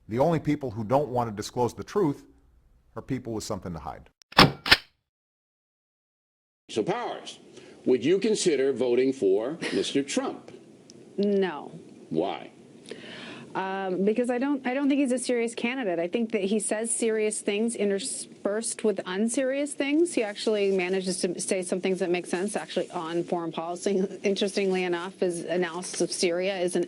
The only people who don't want to disclose the truth are people with something to hide. So, Powers, would you consider voting for Mr. Trump? No. Why? Because I don't think he's a serious candidate. I think that he says serious things interspersed with unserious things. He actually manages to say some things that make sense actually on foreign policy. Interestingly enough, his analysis of Syria isn't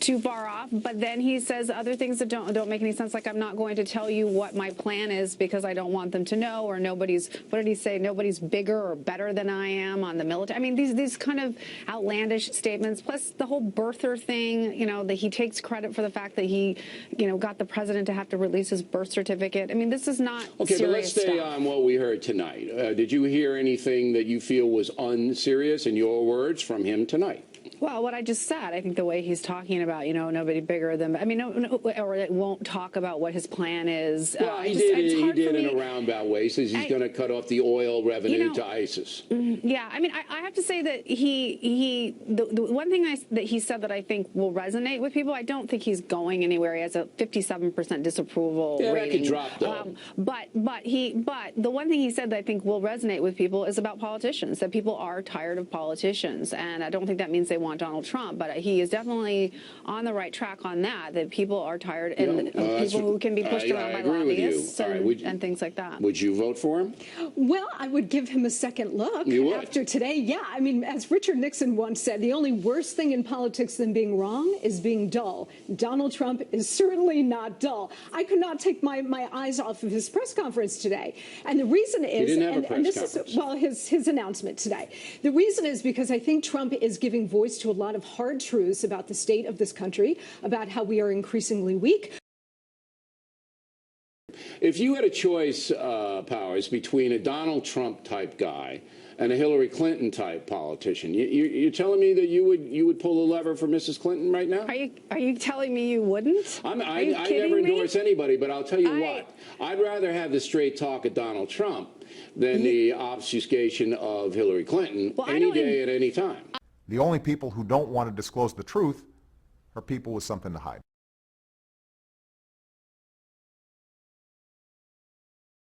too far off, but then he says other things that don't make any sense, like I'm not going to tell you what my plan is because I don't want them to know, or nobody's, what did he say, nobody's bigger or better than I am on the military. I mean, these kind of outlandish statements, plus the whole birther thing, you know, that he takes credit for the fact that he, you know, got the president to have to release his birth certificate. I mean, this is not okay, serious but let's stay stuff. on what we heard tonight. Did you hear anything that you feel was unserious, in your words, from him tonight? Well, what I just said, I think the way he's talking about, you know, nobody bigger than, I mean, or it won't talk about what his plan is. Well, he did in a roundabout way. He says he's going to cut off the oil revenue to ISIS. Yeah, I mean, I have to say that the one thing that he said that I think will resonate with people, I don't think he's going anywhere. He has a 57% disapproval rating. That could drop, though. But the one thing he said that I think will resonate with people is about politicians, that people are tired of politicians. And I don't think that means they want Donald Trump, but he is definitely on the right track on that people are tired, and people who can be pushed around by lobbyists and things like that. Would you vote for him? Well, I would give him a second look after today. Yeah, I mean, as Richard Nixon once said, the only worse thing in politics than being wrong is being dull. Donald Trump is certainly not dull. I could not take my eyes off of his press conference today. And the reason is, he didn't have a press conference. well, his announcement today. The reason is because I think Trump is giving voice to a lot of hard truths about the state of this country, about how we are increasingly weak. If you had a choice, Powers, between a Donald Trump type guy and a Hillary Clinton type politician, you're telling me that you would pull the lever for Mrs. Clinton right now? Are you telling me you wouldn't? I never endorse anybody, but I'll tell you what. I'd rather have the straight talk of Donald Trump than the obfuscation of Hillary Clinton any day at any time. The only people who don't want to disclose the truth are people with something to hide.